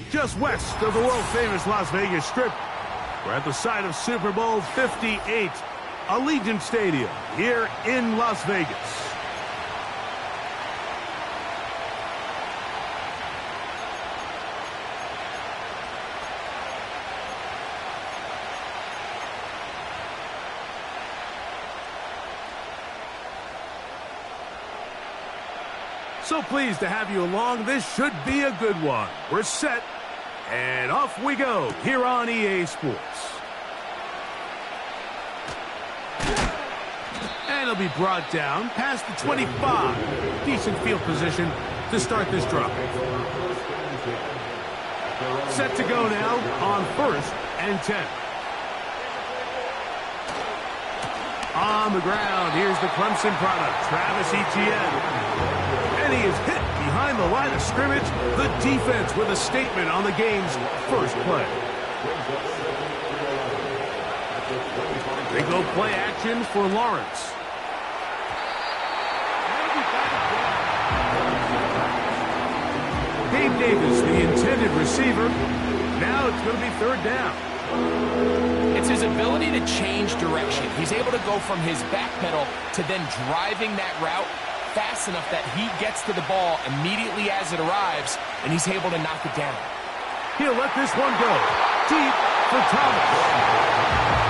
just west of the world-famous Las Vegas Strip. We're at the site of Super Bowl 58, Allegiant Stadium, here in Las Vegas. So pleased to have you along. This should be a good one. We're set, and off we go here on EA Sports. And it'll be brought down past the 25. Decent field position to start this drive. Set to go now on 1st and 10. On the ground, here's the Clemson product, Travis Etienne. And he is hit behind the line of scrimmage. The defense with a statement on the game's first play. They go play action for Lawrence. Gabe Davis, the intended receiver. Now it's going to be 3rd down. It's his ability to change direction. He's able to go from his back pedal to then driving that route fast enough that he gets to the ball immediately as it arrives, and he's able to knock it down. He'll let this one go deep for Thomas.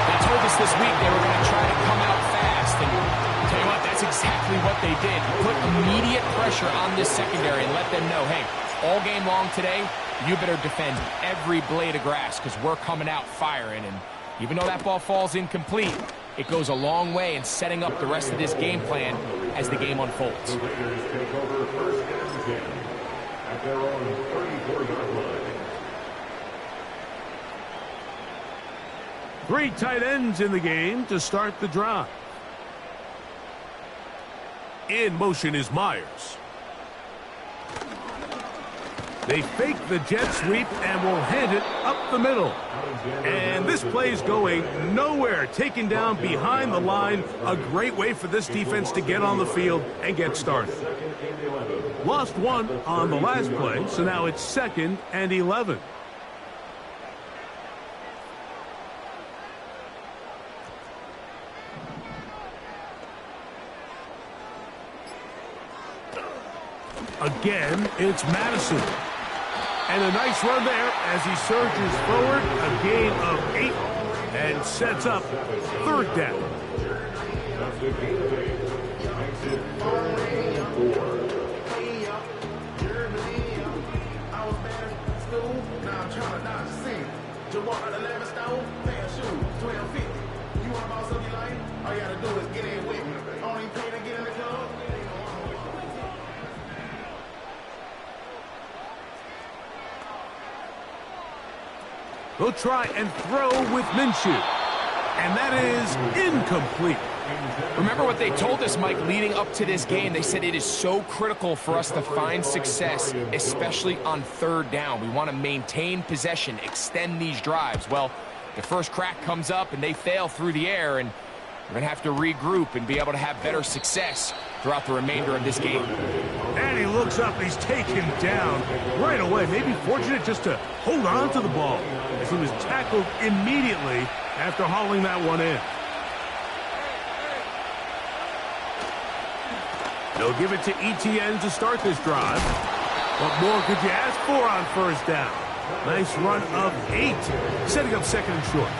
They told us this week they were going to try to come out fast, and tell you what, that's exactly what they did. Put immediate pressure on this secondary and let them know, hey, all game long today, you better defend every blade of grass because we're coming out firing. And even though that ball falls incomplete, it goes a long way in setting up the rest of this game plan as the game unfolds. Three tight ends in the game to start the drive. In motion is Myers. They fake the jet sweep and will hand it up the middle. And this play's going nowhere. Taken down behind the line. A great way for this defense to get on the field and get started. Lost one on the last play, so now it's 2nd and 11. Again, it's Madison. And a nice run there as he surges forward, a gain of 8, and sets up 3rd down. They'll try and throw with Minshew. And that is incomplete. Remember what they told us, Mike, leading up to this game. They said it is so critical for us to find success, especially on 3rd down. We want to maintain possession, extend these drives. Well, the first crack comes up and they fail through the air, and we're going to have to regroup and be able to have better success throughout the remainder of this game. And he looks up, and he's taken down right away. Maybe fortunate just to hold on to the ball as he was tackled immediately after hauling that one in. They'll give it to Etienne to start this drive. What more could you ask for on 1st down? Nice run of 8, setting up 2nd and short.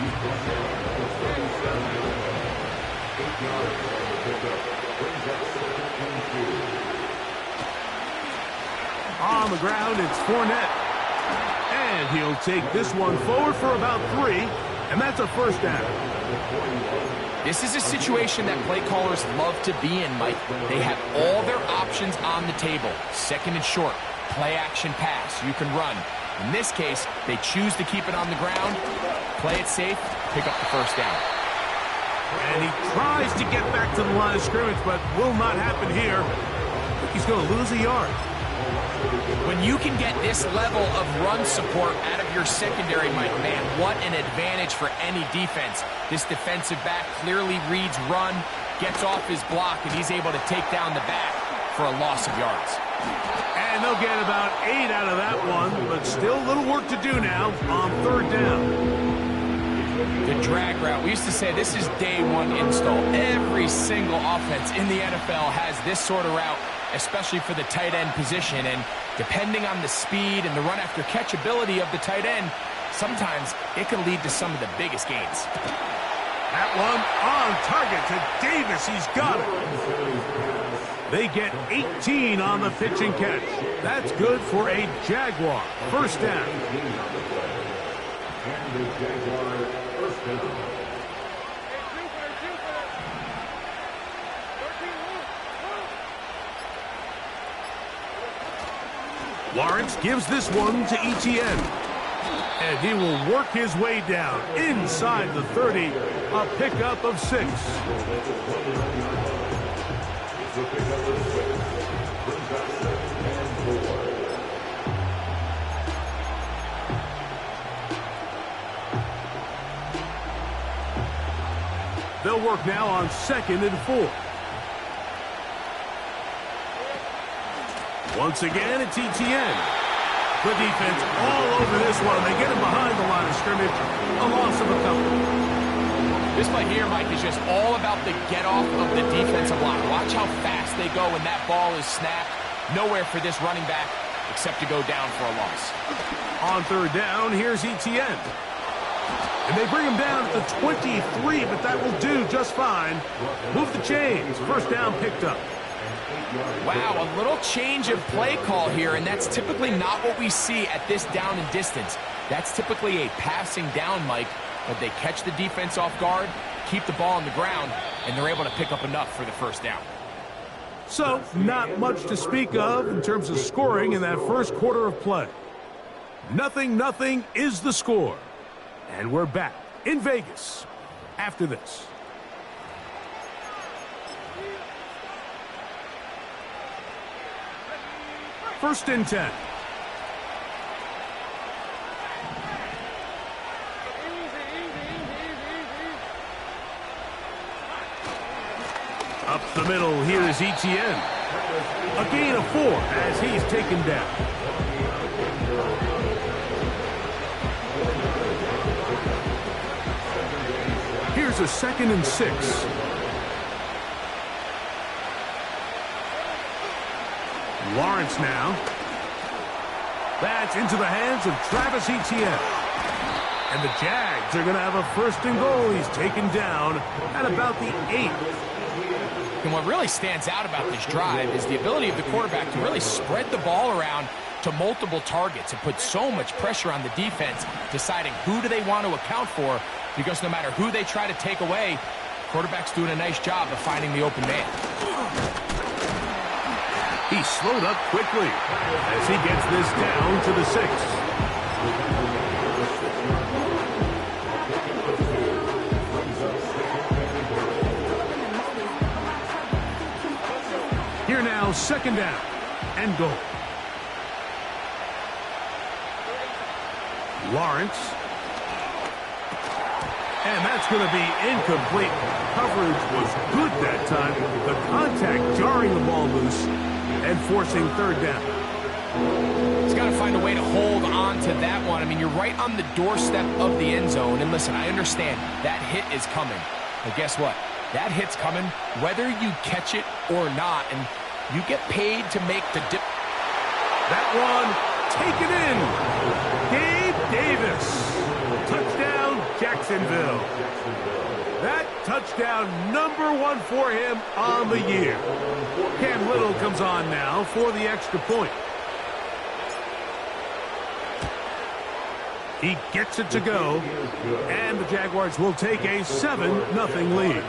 On the ground, it's Fournette. And he'll take this one forward for about 3, and that's a 1st down. This is a situation that play callers love to be in, Mike. They have all their options on the table. 2nd and short, play action pass, you can run. In this case, they choose to keep it on the ground, play it safe, pick up the 1st down. And he tries to get back to the line of scrimmage, but will not happen here. He's going to lose a yard. When you can get this level of run support out of your secondary, Mike, man, what an advantage for any defense. This defensive back clearly reads run, gets off his block, and he's able to take down the back for a loss of yards. And they'll get about 8 out of that one, but still a little work to do now on third down. The drag route. We used to say this is day one install. Every single offense in the NFL has this sort of route, especially for the tight end position. And depending on the speed and the run after catch ability of the tight end, sometimes it can lead to some of the biggest gains. That one on target to Davis. He's got it. They get 18 on the pitch and catch. That's good for a Jaguar. First down. Lawrence gives this one to Etienne. And he will work his way down inside the 30. A pickup of 6. They'll work now on 2nd and 4. Once again, it's Etienne. The defense all over this one. They get him behind the line of scrimmage. A loss of a couple. This play here, Mike, is just all about the get-off of the defensive line. Watch how fast they go when that ball is snapped. Nowhere for this running back except to go down for a loss. On third down, here's Etienne. And they bring him down at the 23, but that will do just fine. Move the chains. First down picked up. Wow, a little change of play call here, and that's typically not what we see at this down and distance. That's typically a passing down, Mike, but they catch the defense off guard, keep the ball on the ground, and they're able to pick up enough for the first down. So, not much to speak of in terms of scoring in that first quarter of play. 0-0 is the score. And we're back in Vegas after this. First and 10. Up the middle, here is Etienne. A gain of 4 as he's taken down. Here's a 2nd and 6. Lawrence now. That's into the hands of Travis Etienne. And the Jags are going to have a 1st and goal. He's taken down at about the 8. And what really stands out about this drive is the ability of the quarterback to really spread the ball around to multiple targets and put so much pressure on the defense, deciding who do they want to account for, because no matter who they try to take away, quarterback's doing a nice job of finding the open man. He slowed up quickly as he gets this down to the 6. Here now, 2nd down and goal. Lawrence. And that's going to be incomplete. Coverage was good that time. The contact jarring the ball loose and forcing 3rd down. He's got to find a way to hold on to that one. I mean, you're right on the doorstep of the end zone. And listen, I understand that hit is coming. But guess what? That hit's coming whether you catch it or not. And you get paid to make the dip. That one taken in. Gabe Davis. Touchdown, Jacksonville. That touchdown #1 for him on the year. Cam Little comes on now for the extra point. He gets it to go, and the Jaguars will take a 7-0 lead.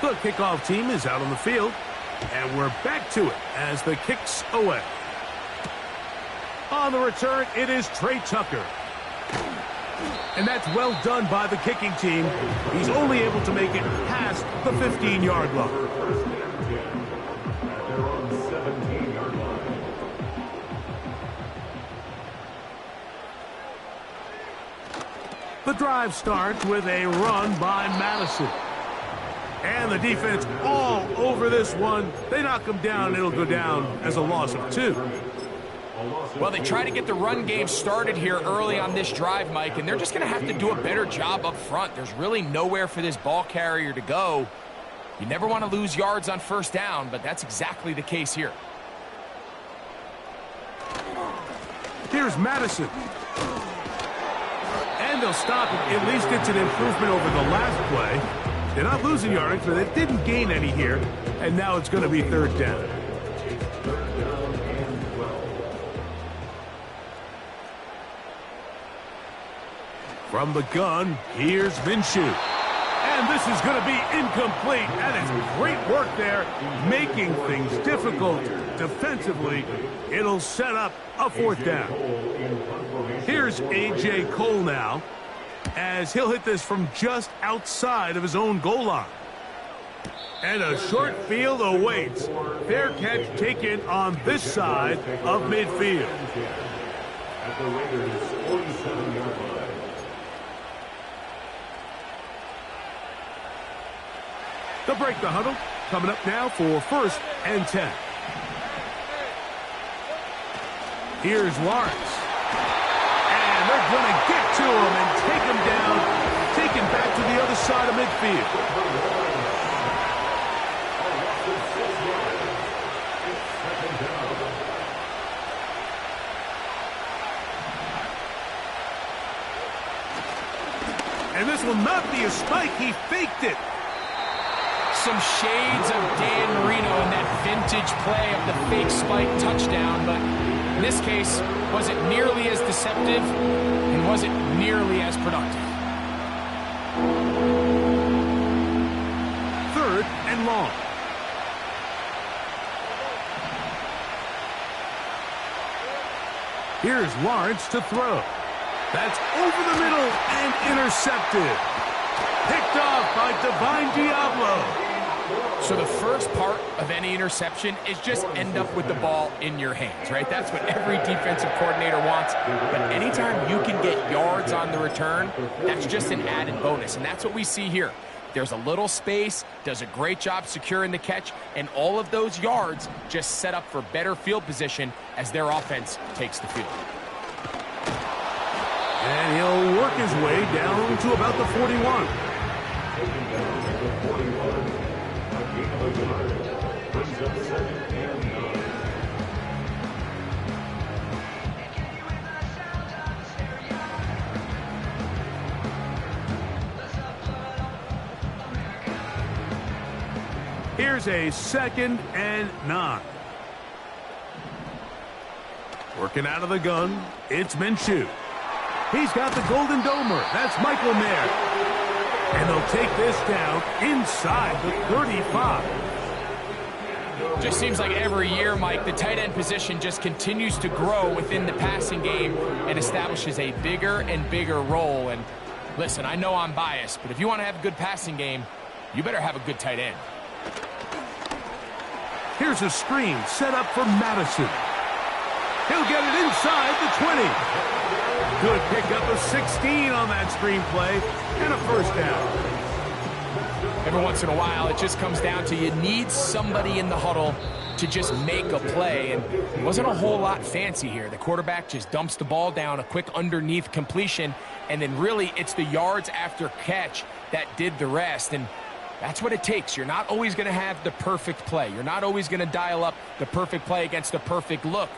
The kickoff team is out on the field, and we're back to it as the kick's away. On the return, it is Trey Tucker. And that's well done by the kicking team. He's only able to make it past the 15-yard line. The The drive starts with a run by Madison. And the defense all over this one. They knock him down. It'll go down as a loss of 2. Well, they try to get the run game started here early on this drive, Mike, and they're just going to have to do a better job up front. There's really nowhere for this ball carrier to go. You never want to lose yards on first down, but that's exactly the case here. Here's Madison. And they'll stop it. At least it's an improvement over the last play. They're not losing yards, but they didn't gain any here. And now it's going to be 3rd down. From the gun, here's Minshew. And this is going to be incomplete. That is great work there, making things difficult defensively. It'll set up a 4th down. Here's A.J. Cole now, as he'll hit this from just outside of his own goal line. And a short field awaits. Fair catch taken on this side of midfield. At the Raiders' 47-yard line. They'll break the huddle. Coming up now for 1st and 10. Here's Lawrence. And they're going to get to him and take him down. Take him back to the other side of midfield. And this will not be a spike. He faked it. Some shades of Dan Marino in that vintage play of the fake spike touchdown, but in this case, wasn't nearly as deceptive and wasn't nearly as productive. 3rd and long. Here's Lawrence to throw. That's over the middle and intercepted. Picked off by Divine Diablo. So the first part of any interception is just end up with the ball in your hands, right? That's what every defensive coordinator wants. But anytime you can get yards on the return, that's just an added bonus. And that's what we see here. There's a little space, does a great job securing the catch, and all of those yards just set up for better field position as their offense takes the field. And he'll work his way down to about the 41. Here's a 2nd and 9. Working out of the gun, it's Minshew. He's got the Golden Domer. That's Michael Mayer. And they'll take this down inside the 35. Just seems like every year, Mike, the tight end position just continues to grow within the passing game and establishes a bigger and bigger role. And listen, I know I'm biased, but if you want to have a good passing game, you better have a good tight end. Here's a screen set up for Madison. He'll get it inside the 20. Good pickup of 16 on that screen play and a 1st down. Every once in a while, it just comes down to you need somebody in the huddle to just make a play, and it wasn't a whole lot fancy here. The quarterback just dumps the ball down, a quick underneath completion, and then really it's the yards after catch that did the rest, and that's what it takes. You're not always going to have the perfect play. You're not always going to dial up the perfect play against the perfect look.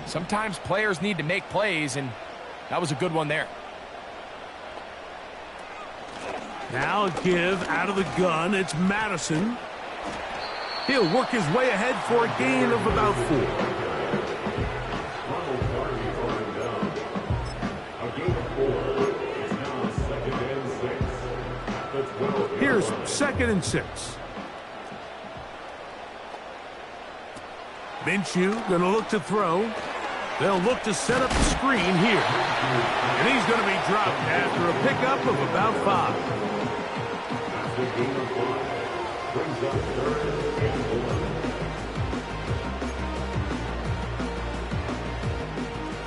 Sometimes players need to make plays, and that was a good one there. Now a give out of the gun. It's Madison. He'll work his way ahead for a gain of about 4. Here's 2nd and 6. Minshew going to look to throw. They'll look to set up the screen here. And he's going to be dropped after a pickup of about 5.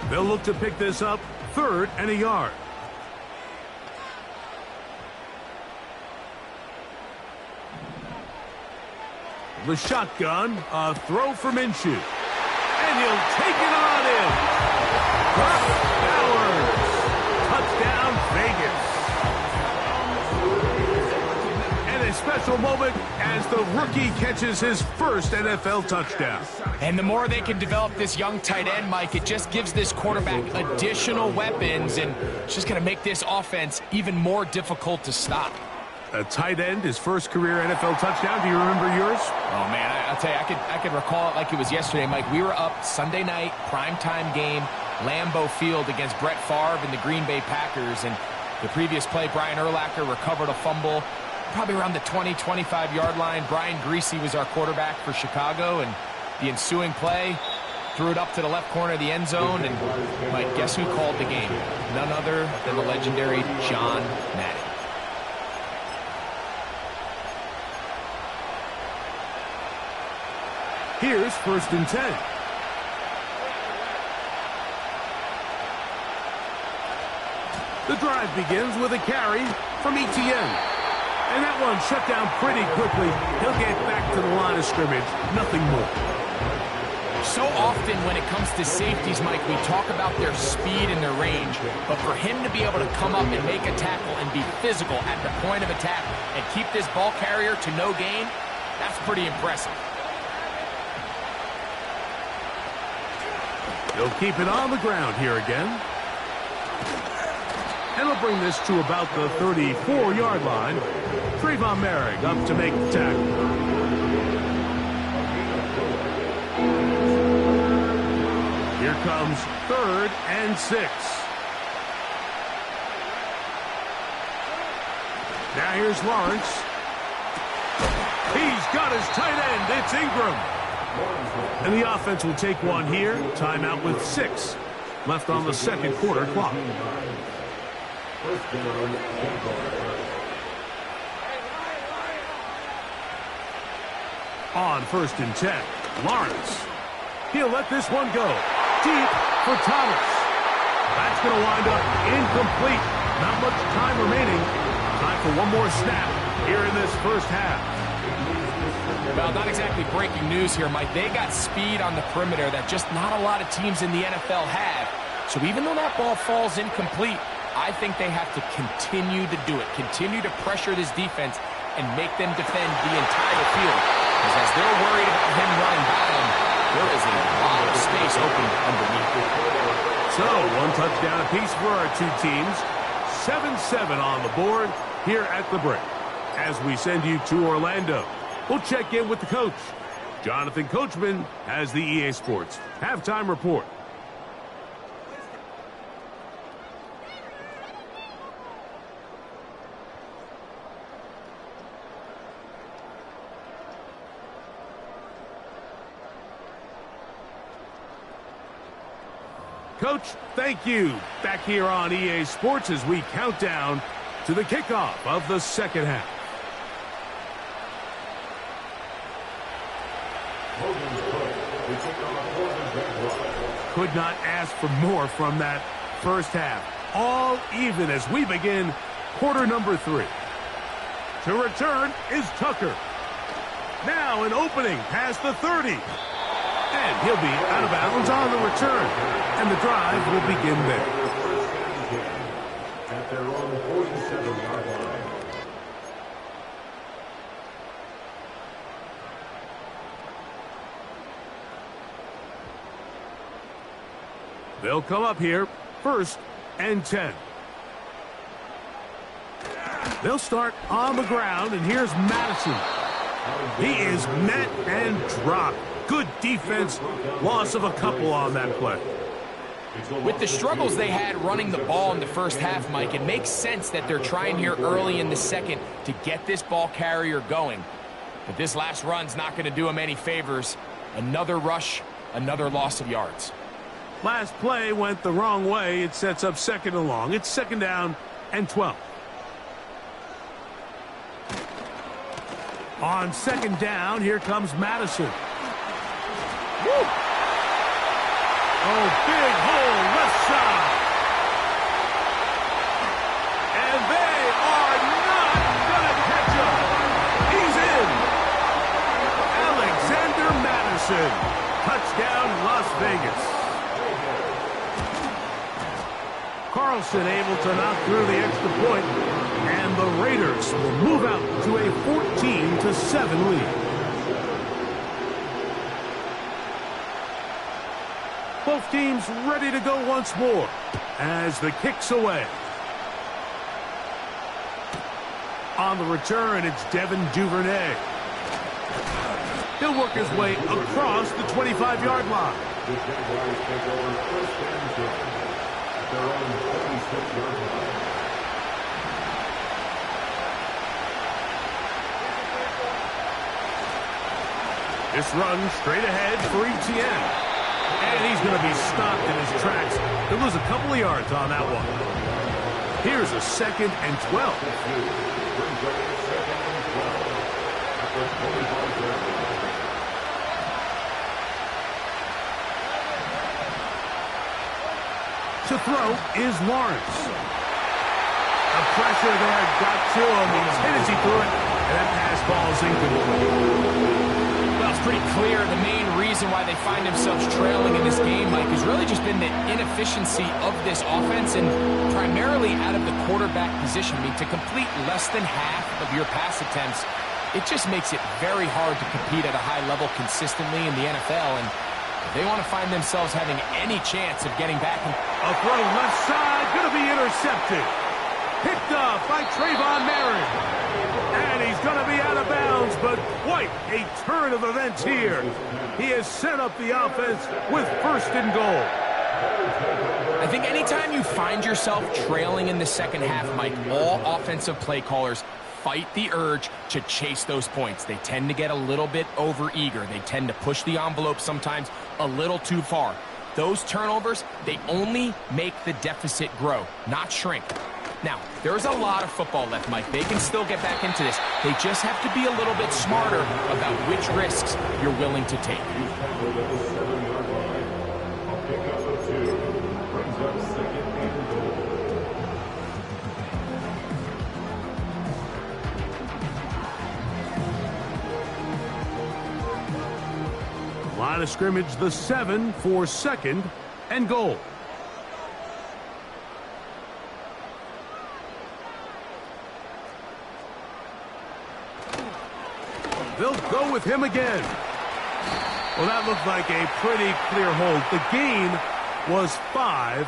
They'll look to pick this up 3rd and a yard. The shotgun, a throw from Minshew. And he'll take it on in. Brock Bowers. Touchdown, Vegas. And a special moment as the rookie catches his first NFL touchdown. And the more they can develop this young tight end, Mike, it just gives this quarterback additional weapons, and it's just going to make this offense even more difficult to stop. A tight end, his first career NFL touchdown. Do you remember yours? Oh, man, I'll tell you, I could recall it like it was yesterday, Mike. We were up Sunday night, primetime game, Lambeau Field against Brett Favre and the Green Bay Packers. And the previous play, Brian Urlacher recovered a fumble probably around the 20, 25-yard line. Brian Greasy was our quarterback for Chicago, and the ensuing play, threw it up to the left corner of the end zone. And, Mike, guess who called the game? None other than the legendary John Madden. Here's 1st and 10. The drive begins with a carry from Etienne. And that one shut down pretty quickly. He'll get back to the line of scrimmage. Nothing more. So often when it comes to safeties, Mike, we talk about their speed and their range. But for him to be able to come up and make a tackle and be physical at the point of attack and keep this ball carrier to no gain, that's pretty impressive. He'll keep it on the ground here again. And he'll bring this to about the 34-yard line. Trayvon Merrick up to make the tackle. Here comes 3rd and 6. Now here's Lawrence. He's got his tight end. It's Ingram. And the offense will take one here. Timeout with 6 left on the 2nd quarter clock. On 1st and 10, Lawrence. He'll let this one go. Deep for Thomas. That's going to wind up incomplete. Not much time remaining. Time for one more snap here in this first half. Well, not exactly breaking news here, Mike. They got speed on the perimeter that just not a lot of teams in the NFL have. So even though that ball falls incomplete, I think they have to continue to do it. Continue to pressure this defense and make them defend the entire field. Because as they're worried about him running by them, there is a lot of space open underneath. So, one touchdown apiece for our two teams. 7-7 on the board here at the break. As we send you to Orlando, we'll check in with the coach. Jonathan Coachman has the EA Sports halftime report. Coach, thank you. Back here on EA Sports as we count down to the kickoff of the second half. Could not ask for more from that first half. All even as we begin quarter number 3. To return is Tucker. Now an opening past the 30. And he'll be out of bounds on the return. And the drive will begin there. At their own 47-yard line. They'll come up here, 1st and 10. They'll start on the ground, and here's Madison. He is met and dropped. Good defense, loss of a couple on that play. With the struggles they had running the ball in the first half, Mike, it makes sense that they're trying here early in the second to get this ball carrier going. But this last run's not going to do him any favors. Another rush, another loss of yards. Last play went the wrong way. It sets up 2nd and long. It's 2nd down and 12. On 2nd down, here comes Madison. Woo! Oh, big hole left side. And they are not going to catch him. He's in. Las Vegas. Carlson able to knock through the extra point, and the Raiders will move out to a 14-7 lead. Both teams ready to go once more as the kick's away. On the return, it's Devin Duvernay. He'll work his way across the 25-yard line. The Jaguars take over first and 10 at their own 26-yard line. This run straight ahead for Etienne. And he's going to be stopped in his tracks. He'll lose a couple of yards on that one. Here's a 2nd and 12. To throw is Lawrence. The pressure there got to him. He's hit as he threw it, and that pass ball is incomplete. Well, it's pretty clear the main reason why they find themselves trailing in this game, Mike, has really just been the inefficiency of this offense and primarily out of the quarterback position. I mean, to complete less than half of your pass attempts, it just makes it very hard to compete at a high level consistently in the NFL, and they want to find themselves having any chance of getting back. A throw left side, going to be intercepted. Picked up by Trayvon Merritt. And he's going to be out of bounds, but quite a turn of events here. He has set up the offense with 1st and goal. I think anytime you find yourself trailing in the second half, Mike, all offensive play callers fight the urge to chase those points. They tend to get a little bit overeager. They tend to push the envelope sometimes a little too far. Those turnovers, they only make the deficit grow, not shrink. Now, there's a lot of football left, Mike. They can still get back into this. They just have to be a little bit smarter about which risks you're willing to take. Line of scrimmage, the 7 for 2nd and goal. They'll go with him again. Well, that looked like a pretty clear hold. The gain was 5,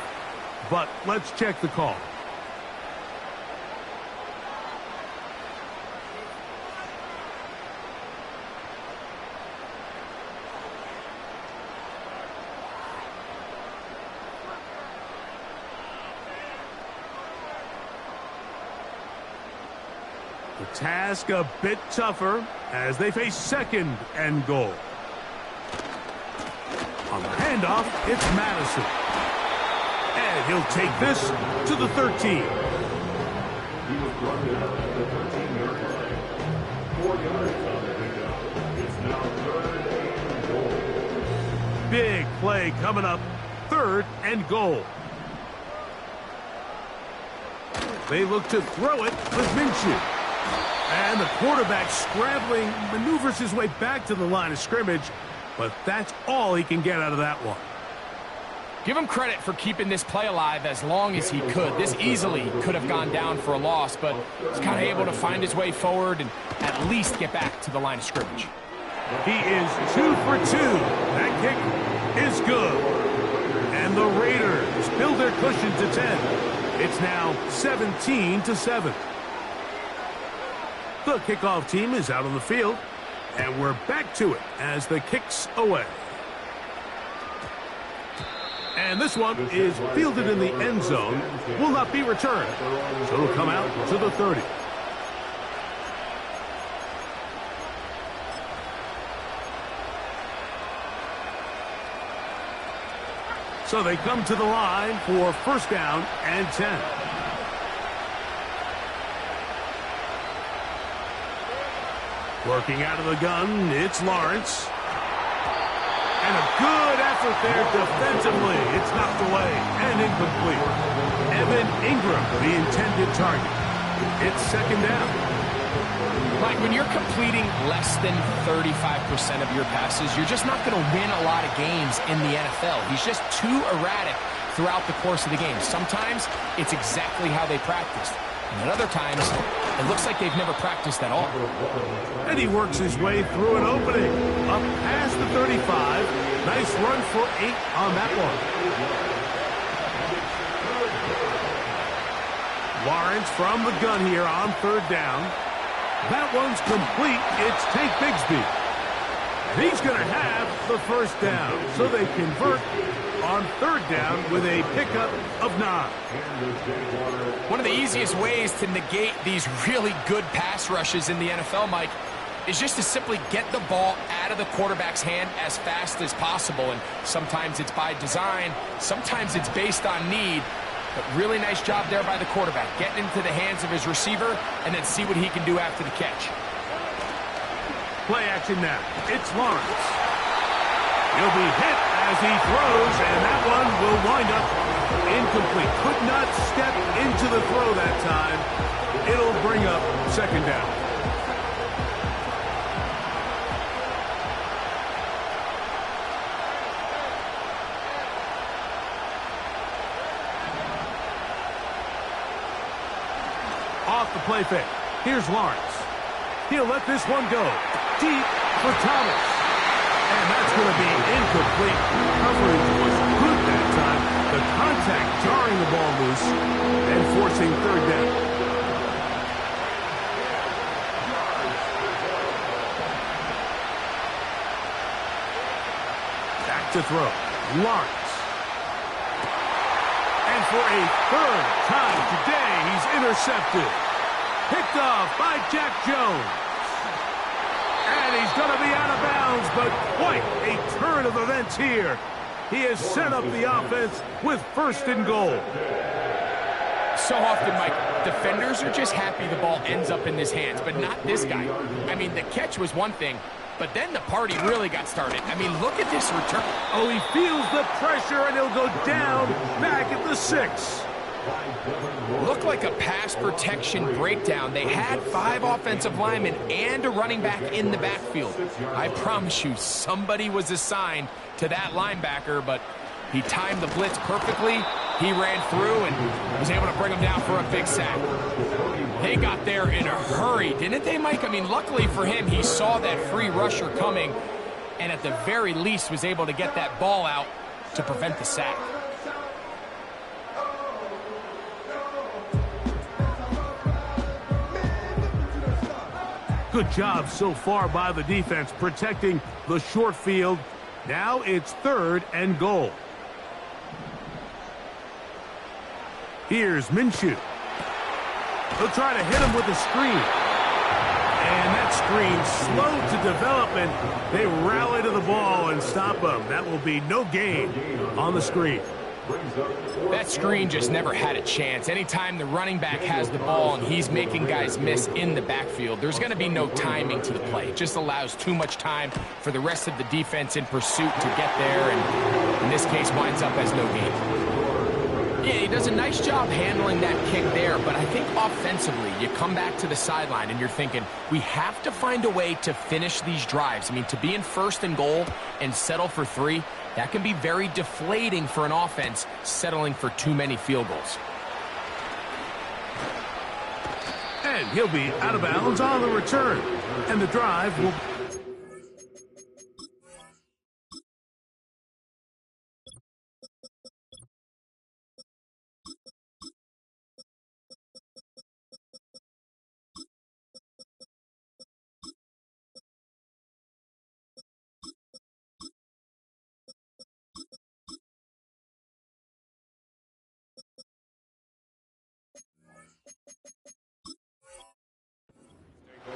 but let's check the call. The task a bit tougher as they face 2nd and goal. On the handoff, it's Madison. And he'll take this to the 13. He was brought down at the 13-yard line. 4 yards on the pickup. It's now 3rd and goal. Big play coming up. 3rd and goal. They look to throw it with Minshew. And the quarterback scrambling, maneuvers his way back to the line of scrimmage, but that's all he can get out of that one. Give him credit for keeping this play alive as long as he could. This easily could have gone down for a loss, but he's kind of able to find his way forward and at least get back to the line of scrimmage. He is 2 for 2. That kick is good. And the Raiders build their cushion to 10. It's now 17-7. The kickoff team is out on the field, and we're back to it as the kick's away. And this one is fielded in the end zone, will not be returned, so it'll come out to the 30. So they come to the line for 1st down and 10. Working out of the gun, it's Lawrence. And a good effort there defensively. It's knocked away and incomplete. Evan Ingram, the intended target. It's 2nd down. Mike, when you're completing less than 35% of your passes, you're just not going to win a lot of games in the NFL. He's just too erratic throughout the course of the game. Sometimes it's exactly how they practiced. And at other times, it looks like they've never practiced at all. And he works his way through an opening. Up past the 35. Nice run for 8 on that one. Lawrence from the gun here on 3rd down. That one's complete. It's Tank Bigsby. He's going to have the 1st down. So they convert on 3rd down with a pickup of 9. One of the easiest ways to negate these really good pass rushes in the NFL, Mike, is just to simply get the ball out of the quarterback's hand as fast as possible. And sometimes it's by design, sometimes it's based on need. But really nice job there by the quarterback, getting into the hands of his receiver and then see what he can do after the catch. Play action now. It's Lawrence. He'll be hit as he throws, and that one will wind up incomplete. Could not step into the throw that time. It'll bring up 2nd down. Off the play fake. Here's Lawrence. He'll let this one go. Deep for Thomas. And that's going to be incomplete. Coverage was good that time. The contact jarring the ball loose and forcing 3rd down. Back to throw. Lawrence. And for a 3rd time today, he's intercepted. Picked off by Jack Jones. And he's going to be out of bounds, but quite a turn of events here. He has set up the offense with 1st and goal. So often, Mike, defenders are just happy the ball ends up in his hands, but not this guy. I mean, the catch was one thing, but then the party really got started. I mean, look at this return. Oh, he feels the pressure, and he'll go down back at the 6. Looked like a pass protection breakdown. They had 5 offensive linemen and a running back in the backfield. I promise you, somebody was assigned to that linebacker, but he timed the blitz perfectly. He ran through and was able to bring him down for a big sack. They got there in a hurry, didn't they, Mike? I mean, luckily for him, he saw that free rusher coming and at the very least was able to get that ball out to prevent the sack. Good job so far by the defense protecting the short field. Now it's 3rd and goal. Here's Minshew. He'll try to hit him with a screen. And that screen slow to develop, and they rally to the ball and stop him. That will be no gain on the screen. That screen just never had a chance. Anytime the running back has the ball and he's making guys miss in the backfield, there's going to be no timing to the play. It just allows too much time for the rest of the defense in pursuit to get there, and in this case winds up as no gain. Yeah, he does a nice job handling that kick there, but I think offensively, you come back to the sideline and you're thinking, we have to find a way to finish these drives. I mean, to be in 1st and goal and settle for 3, that can be very deflating for an offense settling for too many field goals. And he'll be out of bounds on the return. And the drive will...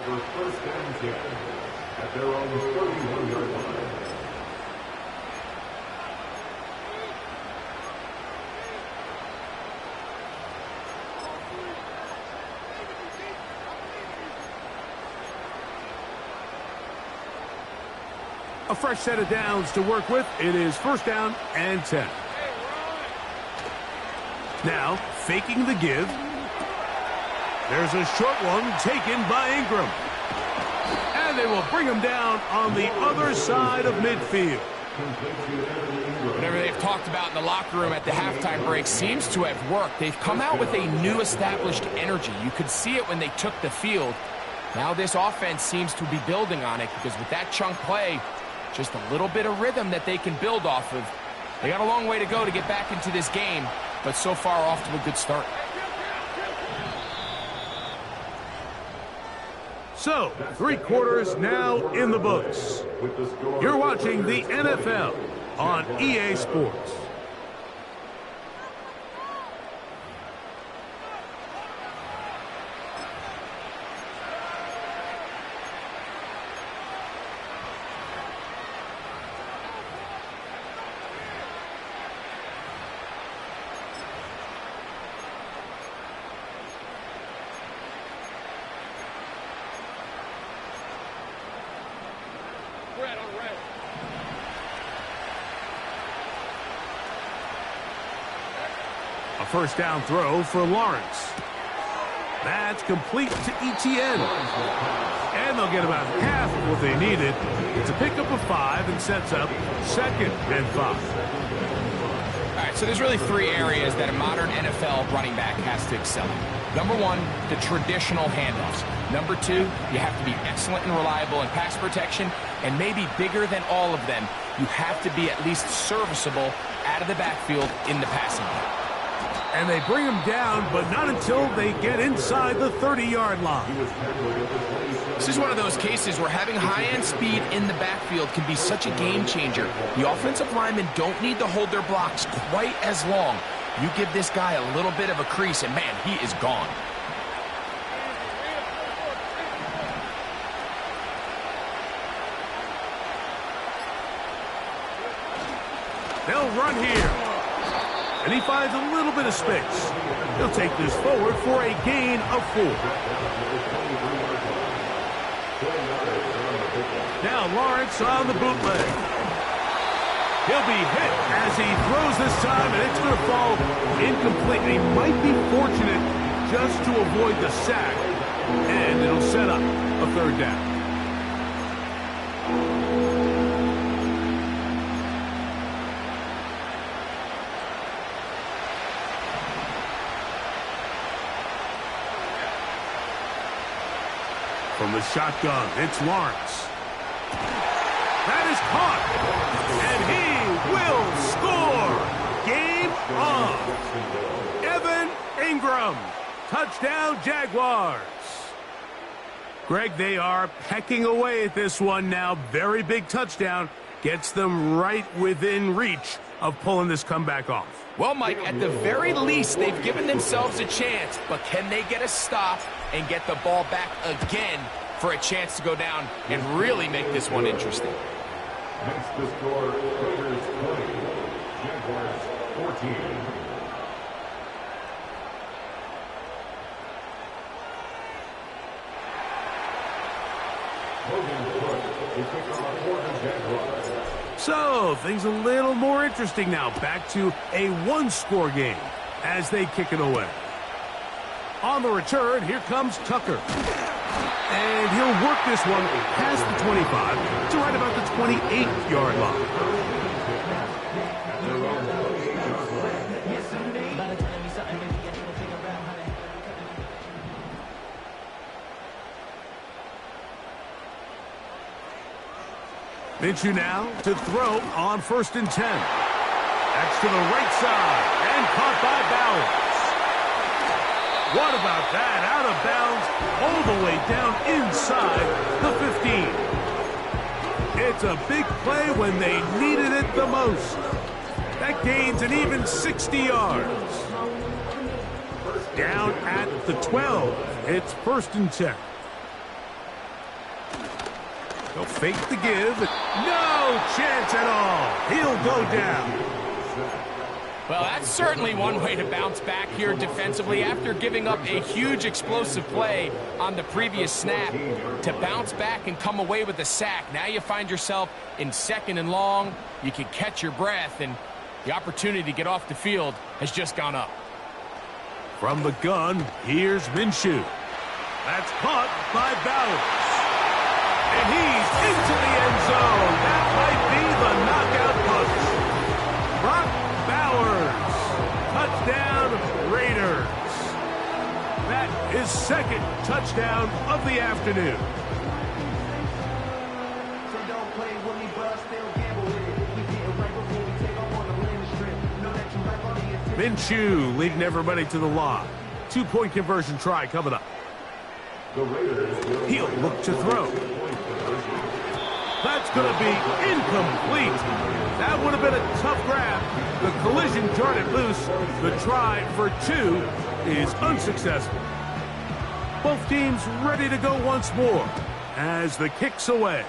Over 1st and 10 at their own 31-yard line. A fresh set of downs to work with. It is 1st down and 10. Now, faking the give. There's a short one taken by Ingram. And they will bring him down on the other side of midfield. Whatever they've talked about in the locker room at the halftime break seems to have worked. They've come out with a new established energy. You could see it when they took the field. Now this offense seems to be building on it because with that chunk play, just a little bit of rhythm that they can build off of. They got a long way to go to get back into this game, but so far off to a good start. So, 3 quarters now in the books. You're watching the NFL on EA Sports. A first down throw for Lawrence. That's complete to ETN. And they'll get about half of what they needed. It's a pickup of 5 and sets up 2nd and 5. All right, so there's really 3 areas that a modern NFL running back has to excel in. Number 1, the traditional handoffs. Number 2, you have to be excellent and reliable in pass protection. And maybe bigger than all of them, you have to be at least serviceable out of the backfield in the passing game. And they bring him down, but not until they get inside the 30-yard line. This is one of those cases where having high-end speed in the backfield can be such a game changer. The offensive linemen don't need to hold their blocks quite as long. You give this guy a little bit of a crease, and man, he is gone. They'll run here. And he finds a little bit of space. He'll take this forward for a gain of 4. Now Lawrence on the bootleg. He'll be hit as he throws this time, and it's going to fall incomplete. He might be fortunate just to avoid the sack, and it'll set up a 3rd down. From the shotgun, it's Lawrence. That is caught, and he will score. Game on. Evan Ingram, touchdown Jaguars. Greg, they are pecking away at this one now. Very big touchdown. Gets them right within reach of pulling this comeback off. Well, Mike, at the very least, they've given themselves a chance, but can they get a stop and get the ball back again for a chance to go down and really make this one interesting? Next to score, Raiders 20, Jaguars 14. So, things a little more interesting now. Back to a 1-score game as they kick it away. On the return, here comes Tucker. And he'll work this one past the 25 to right about the 28-yard line. Minshew now to throw on 1st and 10. That's to the right side and caught by Bowers. What about that? Out of bounds all the way down inside the 15. It's a big play when they needed it the most. That gains an even 60 yards. Down at the 12. It's 1st and 10. They'll fake the give. No chance at all. He'll go down. Well, that's certainly one way to bounce back here defensively after giving up a huge explosive play on the previous snap. To bounce back and come away with a sack. Now you find yourself in 2nd and long. You can catch your breath, and the opportunity to get off the field has just gone up. From the gun, here's Minshew. That's caught by Bowers. And he's into the end zone. That might be the knockout punch. Brock Bowers. Touchdown, Raiders. That is second touchdown of the afternoon. Minshew leading everybody to the line. 2-point conversion try coming up. He'll look to throw. That's going to be incomplete. That would have been a tough grab. The collision turned it loose. The try for 2 is unsuccessful. Both teams ready to go once more as the kick's away.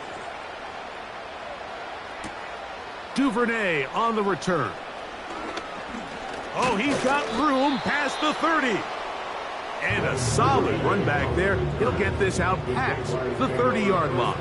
Duvernay on the return. Oh, he's got room past the 30. And a solid run back there. He'll get this out past the 30-yard line.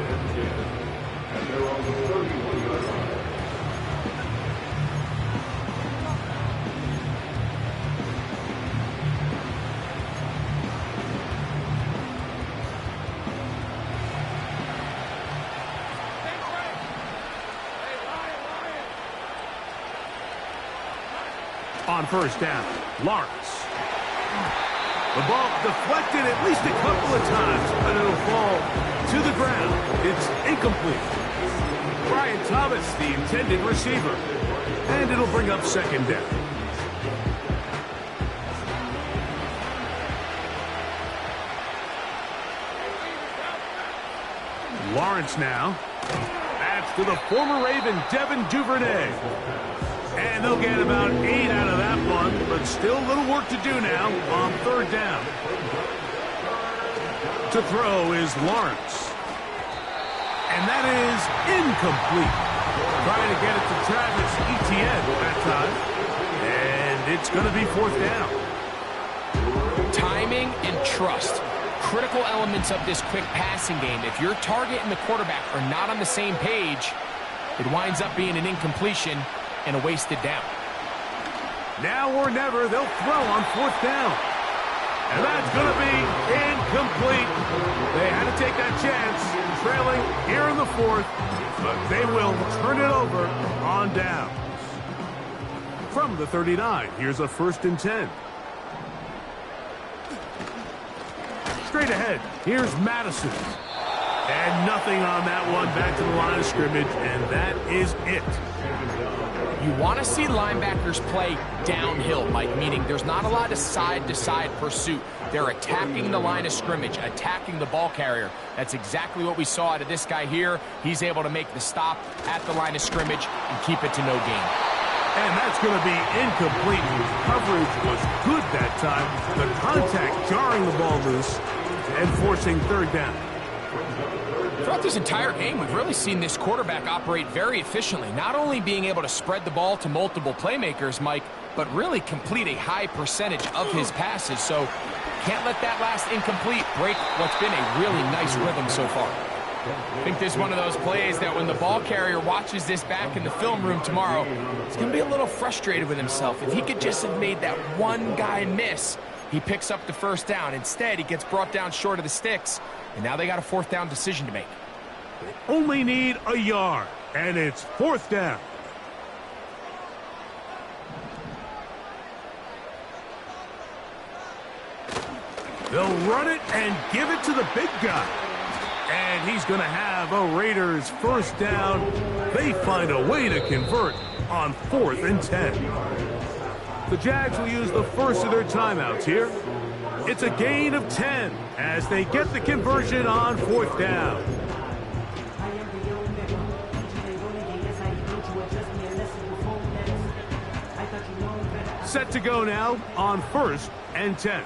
On first down, Lawrence. The ball deflected at least a couple of times, but it'll fall to the ground. It's incomplete. Brian Thomas, the intended receiver. And it'll bring up second down. Lawrence now. That's to the former Raven, Devin Duvernay. And they'll get about 8 out of that one, but still a little work to do now on third down. To throw is Lawrence. And that is incomplete. Trying to get it to Travis Etienne that time. And it's going to be fourth down. Timing and trust. Critical elements of this quick passing game. If your target and the quarterback are not on the same page, it winds up being an incompletion and a wasted down. Now or never, they'll throw on fourth down. And that's going to be incomplete. They had to take that chance, trailing here in the fourth, but they will turn it over on downs. From the 39, here's a 1st and 10. Straight ahead, here's Madison. And nothing on that one, back to the line of scrimmage, and that is it. You want to see linebackers play downhill, Mike, meaning there's not a lot of side-to-side pursuit. They're attacking the line of scrimmage, attacking the ball carrier. That's exactly what we saw out of this guy here. He's able to make the stop at the line of scrimmage and keep it to no gain. And that's going to be incomplete. Coverage was good that time. The contact jarring the ball loose and forcing third down. Throughout this entire game, we've really seen this quarterback operate very efficiently, not only being able to spread the ball to multiple playmakers, Mike, but really complete a high percentage of his passes. So can't let that last incomplete break what's been a really nice rhythm so far. I think this is one of those plays that when the ball carrier watches this back in the film room tomorrow, he's going to be a little frustrated with himself. If he could just have made that one guy miss, he picks up the first down. Instead, he gets brought down short of the sticks, and now they got a fourth down decision to make. They only need a yard, and it's fourth down. They'll run it and give it to the big guy. And he's going to have a Raiders first down. They find a way to convert on 4th and 10. The Jags will use the first of their timeouts here. It's a gain of 10 as they get the conversion on 4th down. Set to go now on 1st and 10.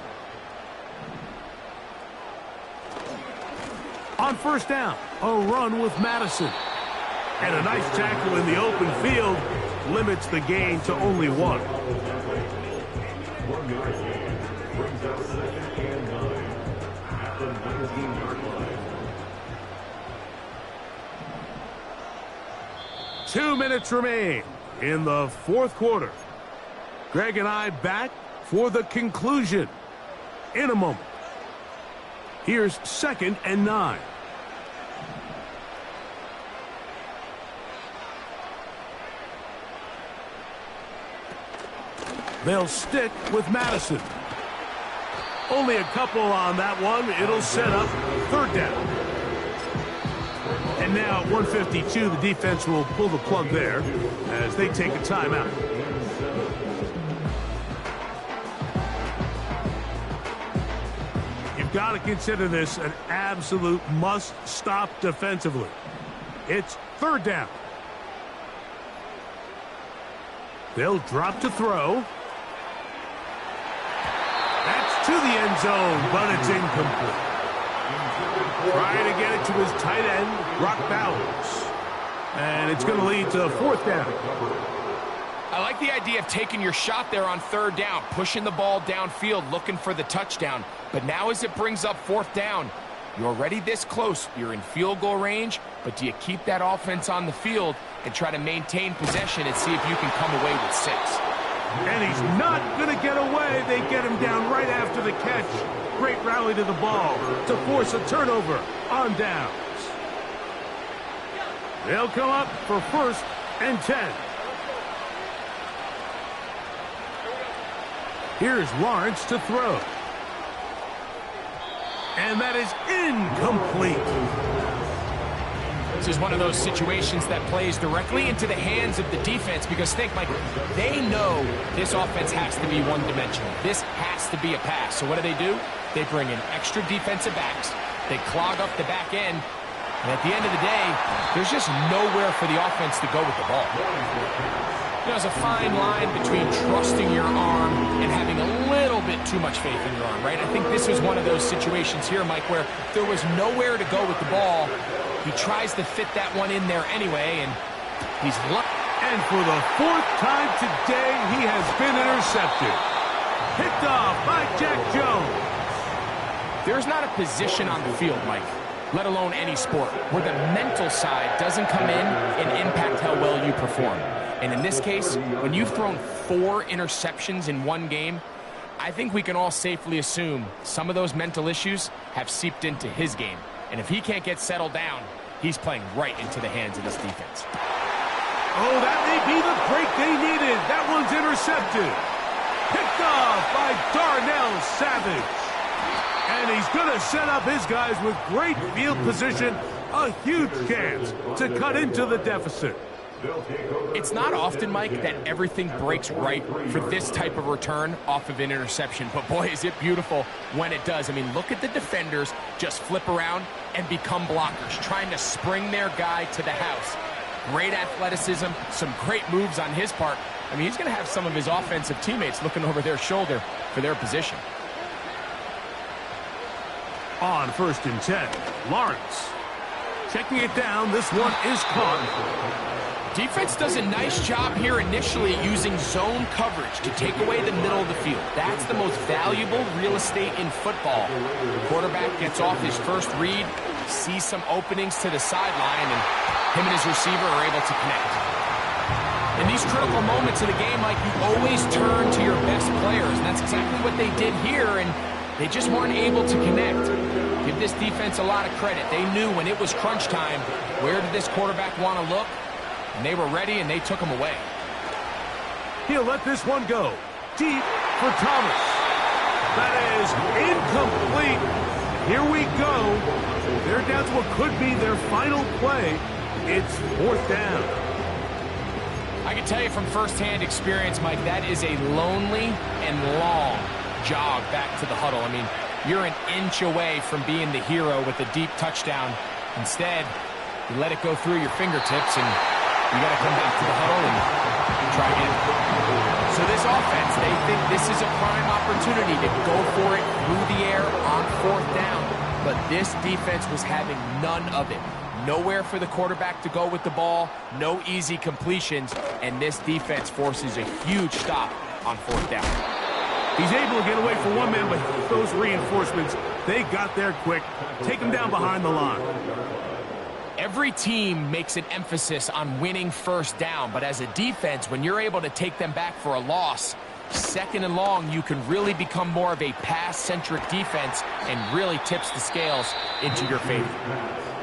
On first down, a run with Madison. And a nice tackle in the open field limits the gain to only 1. Brings up 2nd and 9 at the 19-yard line. 2 minutes remain in the 4th quarter. Greg and I back for the conclusion in a moment. Here's 2nd and 9. They'll stick with Madison. Only a couple on that one. It'll set up 3rd down. And now at 152, the defense will pull the plug there as they take a timeout. You've got to consider this an absolute must-stop defensively. It's 3rd down. They'll drop to throw. That's to the end zone, but it's incomplete. Trying to get it to his tight end, Brock Bowers. And it's going to lead to 4th down. I like the idea of taking your shot there on 3rd down, pushing the ball downfield, looking for the touchdown. But now as it brings up 4th down, you're already this close. You're in field goal range, but do you keep that offense on the field and try to maintain possession and see if you can come away with 6? And he's not going to get away. They get him down right after the catch. Great rally to the ball to force a turnover on downs. They'll come up for 1st and 10. Here's Lawrence to throw. And that is incomplete. This is one of those situations that plays directly into the hands of the defense because think, Mike, they know this offense has to be one-dimensional. This has to be a pass. So what do? They bring in extra defensive backs. They clog up the back end. And at the end of the day, there's just nowhere for the offense to go with the ball. There's a fine line between trusting your arm and having a little bit too much faith in your arm, right? I think this was one of those situations here, Mike, where there was nowhere to go with the ball. He tries to fit that one in there anyway, and he's lucky. And for the 4th time today, he has been intercepted. Picked off by Jack Jones. There's not a position on the field, Mike, let alone any sport, where the mental side doesn't come in and impact how well you perform. And in this case, when you've thrown 4 interceptions in one game, I think we can all safely assume some of those mental issues have seeped into his game. And if he can't get settled down, he's playing right into the hands of this defense. Oh, that may be the break they needed. That one's intercepted. Picked off by Darnell Savage. And he's going to set up his guys with great field position. A huge chance to cut into the deficit. It's not often, Mike, that everything breaks right for this type of return off of an interception. But, boy, is it beautiful when it does. I mean, look at the defenders just flip around and become blockers, trying to spring their guy to the house. Great athleticism, some great moves on his part. I mean, he's going to have some of his offensive teammates looking over their shoulder for their position. On 1st and 10, Lawrence. Checking it down, this one is caught. Defense does a nice job here initially using zone coverage to take away the middle of the field. That's the most valuable real estate in football. The quarterback gets off his first read, sees some openings to the sideline, and him and his receiver are able to connect. In these critical moments in the game, Mike, you always turn to your best players, and that's exactly what they did here, and they just weren't able to connect. Give this defense a lot of credit. They knew when it was crunch time, where did this quarterback want to look? And they were ready, and they took him away. He'll let this one go. Deep for Thomas. That is incomplete. Here we go. They're down to what could be their final play. It's 4th down. I can tell you from firsthand experience, Mike, that is a lonely and long jog back to the huddle. I mean, you're an inch away from being the hero with a deep touchdown. Instead, you let it go through your fingertips, and you got to come back to the huddle and try again. So this offense, they think this is a prime opportunity to go for it through the air on 4th down. But this defense was having none of it. Nowhere for the quarterback to go with the ball, no easy completions, and this defense forces a huge stop on 4th down. He's able to get away for one man, but those reinforcements, they got there quick. Take him down behind the line. Every team makes an emphasis on winning 1st down, but as a defense, when you're able to take them back for a loss, Second and long, you can really become more of a pass-centric defense and really tips the scales into your favor.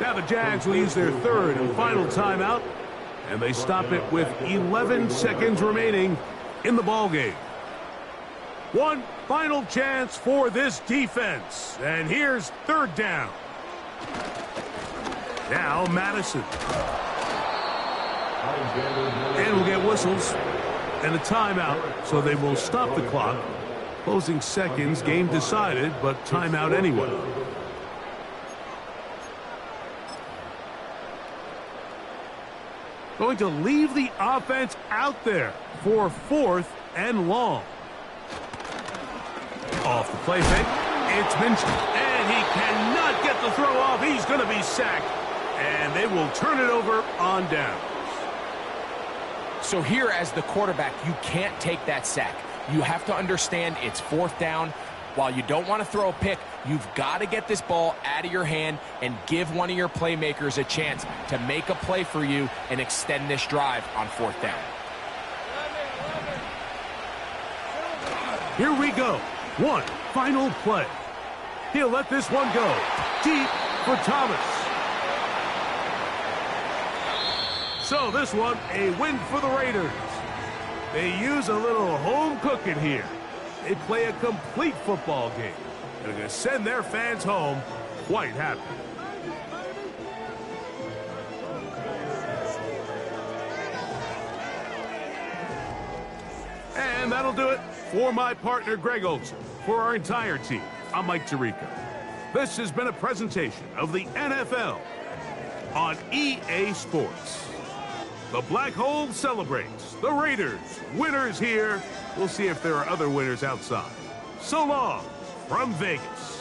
Now the Jags will use their third and final timeout, and they stop it with 11 seconds remaining in the ballgame. One final chance for this defense, and here's third down. Now Madison. And we'll get whistles and a timeout, so they will stop the clock. Closing seconds, game decided, but timeout anyway. Going to leave the offense out there for fourth and long. Off the play fake, it's Minshew, and he cannot get the throw off. He's going to be sacked, and they will turn it over on downs. So here as the quarterback, you can't take that sack. You have to understand it's fourth down. While you don't want to throw a pick, you've got to get this ball out of your hand and give one of your playmakers a chance to make a play for you and extend this drive on fourth down. Here we go. One final play. He'll let this one go deep for Thomas. So this one, a win for the Raiders. They use a little home cooking here. They play a complete football game. They're going to send their fans home quite happy. And that'll do it for my partner, Greg Olson. For our entire team, I'm Mike Tirico. This has been a presentation of the NFL on EA Sports. The Black Hole celebrates. The Raiders, winners here. We'll see if there are other winners outside. So long from Vegas.